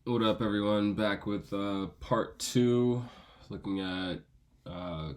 What up, everyone? Back with part two, looking at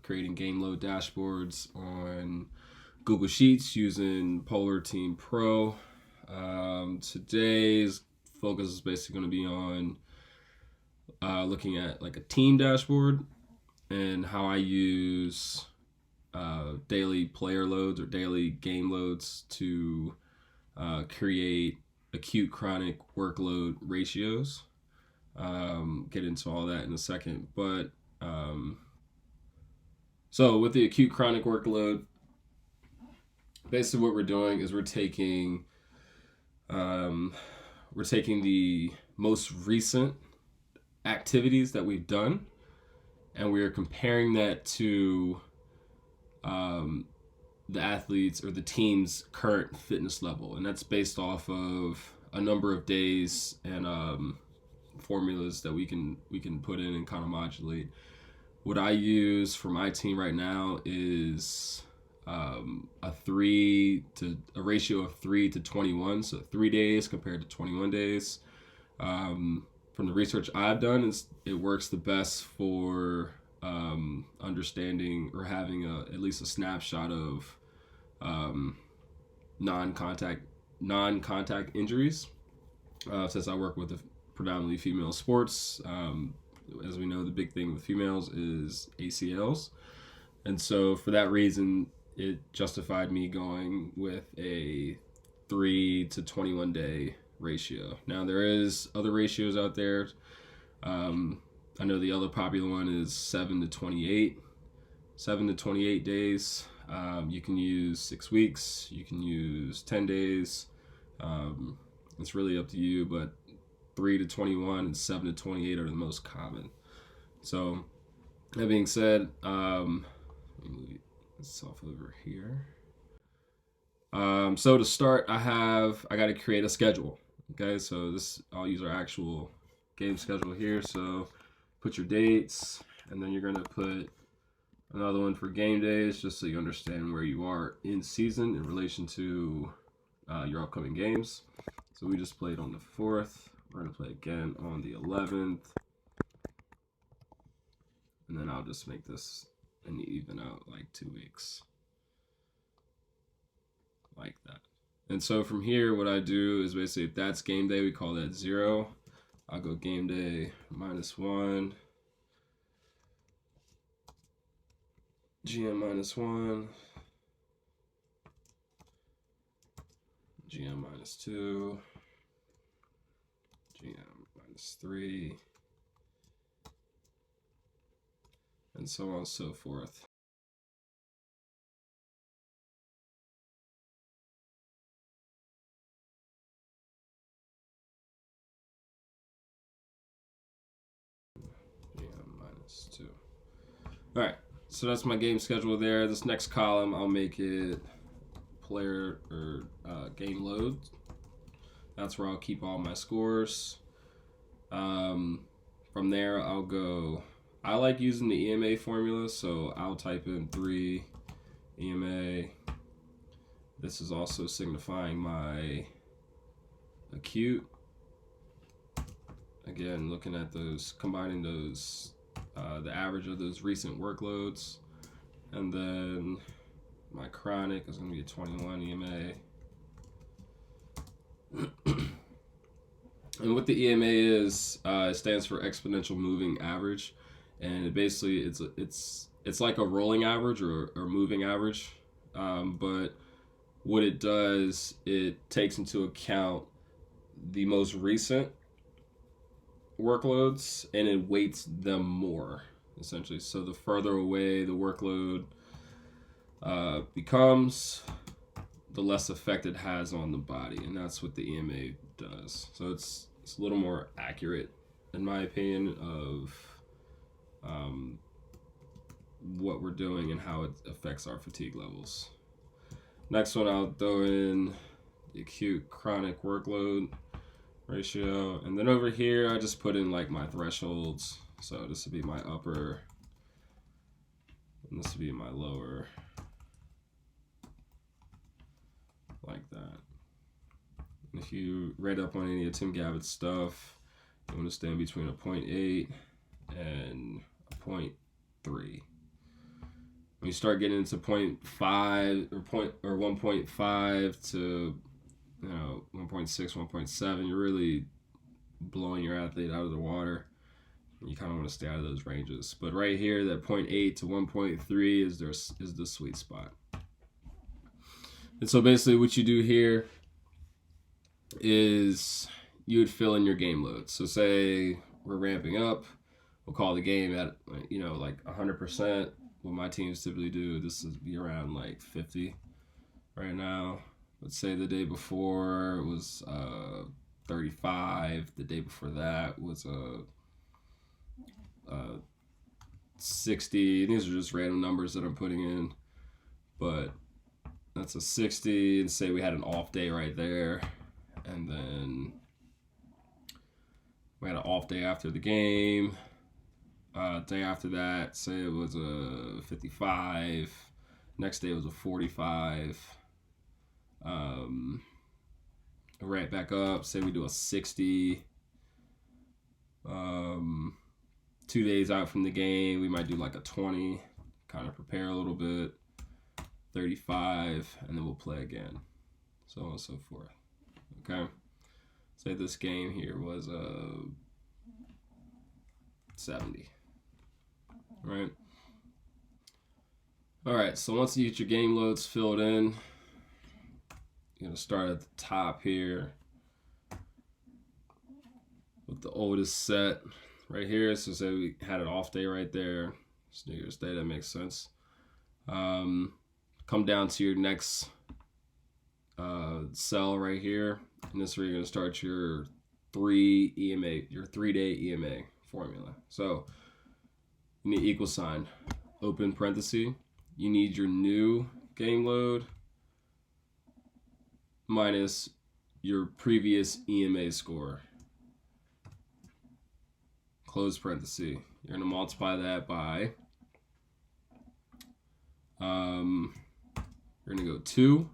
creating game load dashboards on Google Sheets using Polar Team Pro. Today's focus is basically going to be on looking at like a team dashboard and how I use daily player loads or daily game loads to create acute chronic workload ratios. Get into all that in a second. But so with the acute chronic workload, basically what we're doing is we're taking the most recent activities that we've done, and we're comparing that to the athletes or the team's current fitness level, and that's based off of a number of days and formulas that we can put in and kind of modulate. What I use for my team right now is a ratio of 3 to 21, so 3 days compared to 21 days. From the research I've done, it works the best for understanding or having at least a snapshot of non-contact injuries. Since I work with predominantly female sports, as we know, the big thing with females is ACLs, and so for that reason, it justified me going with a 3 to 21 day ratio. Now there is other ratios out there. I know the other popular one is 7 to 28. 7 to 28 days. You can use 6 weeks. You can use 10 days. It's really up to you, but 3 to 21 and 7 to 28 are the most common. So that being said, let me move this off over here. So to start, I got to create a schedule. Okay, so I'll use our actual game schedule here. So put your dates, and then you're gonna put another one for game days, just so you understand where you are in season in relation to your upcoming games. So we just played on the 4th. We're going to play again on the 11th. And then I'll just make this and even out like 2 weeks. Like that. And so from here, what I do is basically, if that's game day, we call that 0. I'll go game day -1. GM -1. GM -2. GM -3, and so on and so forth. GM -2. All right, so that's my game schedule there. This next column, I'll make it player or game load. That's where I'll keep all my scores. From there, I'll go. I like using the EMA formula, so I'll type in 3 EMA. This is also signifying my acute. Again, looking at those, combining those, the average of those recent workloads, and then my chronic is going to be a 21 EMA. And what the EMA is, it stands for Exponential Moving Average, and it basically it's like a rolling average or moving average, but what it does, it takes into account the most recent workloads and it weights them more, essentially. So the further away the workload becomes, the less effect it has on the body, and that's what the EMA does. So it's a little more accurate, in my opinion, of what we're doing and how it affects our fatigue levels. Next one, I'll throw in the acute chronic workload ratio, and then over here I just put in like my thresholds. So this would be my upper, and this would be my lower, like that. And if you read up on any of Tim Gavitt's stuff, I'm going to stay in between a 0.8 and a 0.3. When you start getting into 0.5 or 1.5 to 1.6, 1.7, you're really blowing your athlete out of the water. You kind of want to stay out of those ranges. But right here, that 0.8 to 1.3 is the sweet spot. And so basically what you do here is you would fill in your game load. So say we're ramping up, we'll call the game at like 100%. What my teams typically do, this is be around like 50 right now. Let's say the day before was 35. The day before that was 60. These are just random numbers that I'm putting in, but that's a 60. And say we had an off day right there, and then we had an off day after the game. Day after that, say it was a 55. Next day was a 45. Right back up. Say we do a 60. 2 days out from the game, we might do like a 20. Kind of prepare a little bit. 35, and then we'll play again. So on and so forth. Okay. Say this game here was a 70. Right. All right. So once you get your game loads filled in, you're gonna start at the top here with the oldest set right here. So say we had an off day right there. It's New Year's Day. That makes sense. Come down to your next cell right here, and this is where you're gonna start your 3-day EMA formula. So you need equal sign, open parenthesis. You need your new game load minus your previous EMA score. Close parenthesis. You're going to multiply that by, you're going to go 2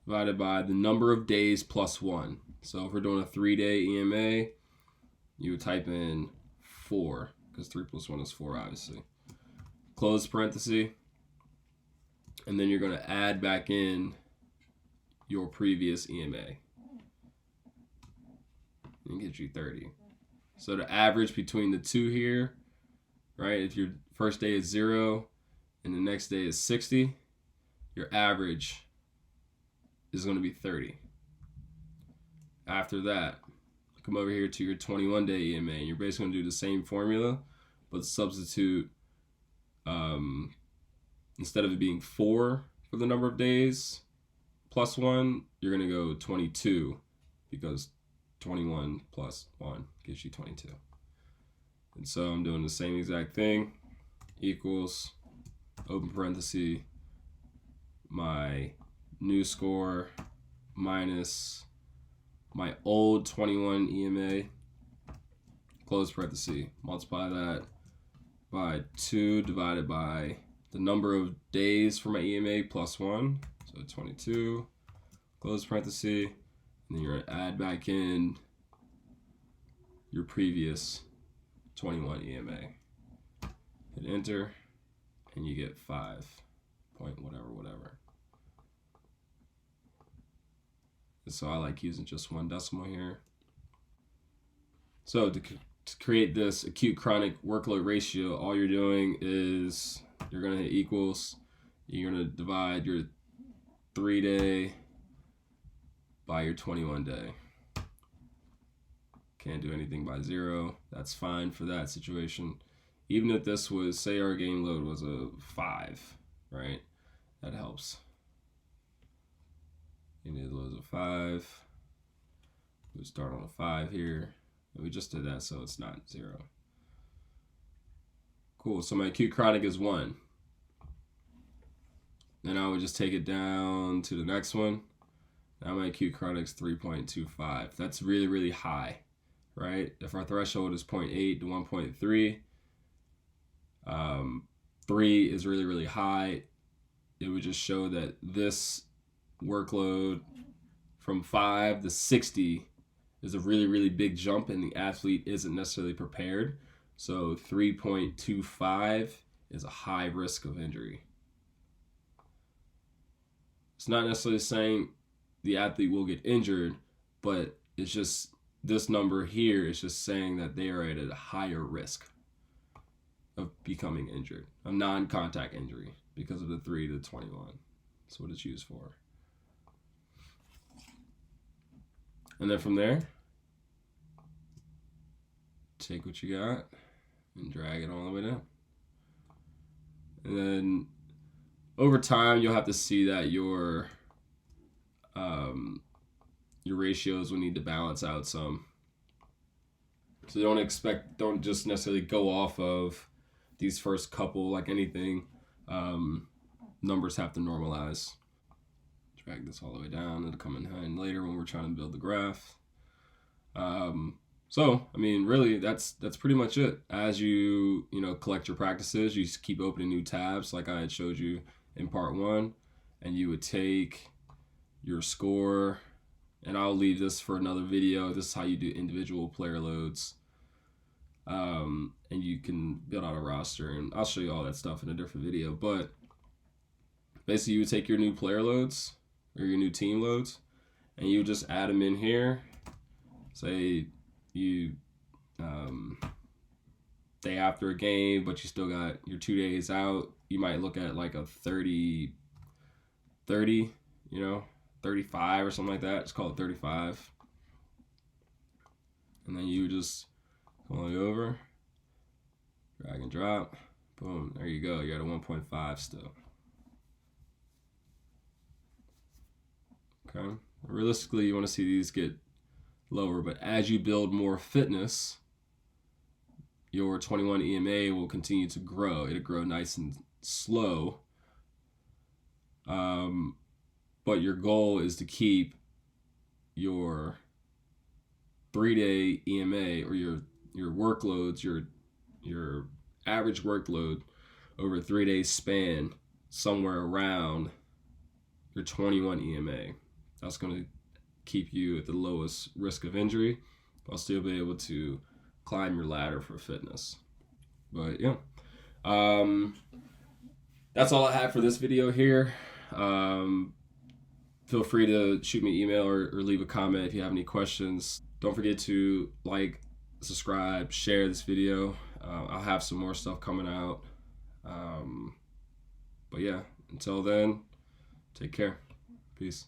divided by the number of days plus 1. So if we're doing a 3-day EMA, you would type in 4, because 3 plus 1 is 4, obviously. Close parenthesis. And then you're going to add back in your previous EMA. And get you 30. So the average between the two here, right? If your first day is 0 and the next day is 60, your average is going to be 30. After that, come over here to your 21-day EMA, and you're basically going to do the same formula, but substitute, instead of it being 4 for the number of days plus 1, you're going to go 22, because 21 plus 1 gives you 22. And so I'm doing the same exact thing, equals, open parenthesis, my new score minus my old 21 EMA, close parenthesis, multiply that by 2 divided by the number of days for my EMA plus 1, so 22, close parenthesis, and then you're going to add back in your previous 21 EMA. Hit enter, and you get 5 point whatever. And so I like using just one decimal here. So to create this acute chronic workload ratio, all you're doing is you're going to hit equals. You're going to divide your 3-day by your 21-day. Can't do anything by 0. That's fine for that situation. Even if this was, say our game load was a 5, right? That helps. You need loads of 5. We start on a 5 here. And we just did that, so it's not 0. Cool, so my acute chronic is 1. Then I would just take it down to the next one. Now my acute chronic is 3.25. That's really, really high, right? If our threshold is 0.8 to 1.3, 3 is really, really high. It would just show that this workload from 5 to 60 is a really, really big jump and the athlete isn't necessarily prepared. So 3.25 is a high risk of injury. It's not necessarily saying the athlete will get injured, but it's just this number here is just saying that they are at a higher risk of becoming injured, a non-contact injury, because of the 3 to 21. That's what it's used for. And then from there, take what you got and drag it all the way down. And then over time, you'll have to see that your ratios will need to balance out some. So don't just necessarily go off of these first couple like anything. Numbers have to normalize. Drag this all the way down. It'll come in hand later when we're trying to build the graph. So, I mean, really, that's pretty much it. As you collect your practices, you just keep opening new tabs like I had showed you in part 1, and you would take your score, and I'll leave this for another video. This is how you do individual player loads, and you can build out a roster, and I'll show you all that stuff in a different video. But basically, you would take your new player loads or your new team loads, and you would just add them in here. Say you day after a game, but you still got your 2 days out, you might look at like a 30, 35 or something like that. Just call it 35. And then you just go over, drag and drop, boom, there you go. You're at a 1.5 still. Okay. Realistically, you want to see these get lower, but as you build more fitness, your 21 EMA will continue to grow. It'll grow nice and slow. But your goal is to keep your 3-day EMA or your workloads, your average workload over a 3-day span somewhere around your 21 EMA. That's going to keep you at the lowest risk of injury, but still be able to climb your ladder for fitness. But yeah, that's all I have for this video here. Feel free to shoot me an email or leave a comment if you have any questions. Don't forget to like, subscribe, share this video. I'll have some more stuff coming out. But yeah, until then, take care. Peace.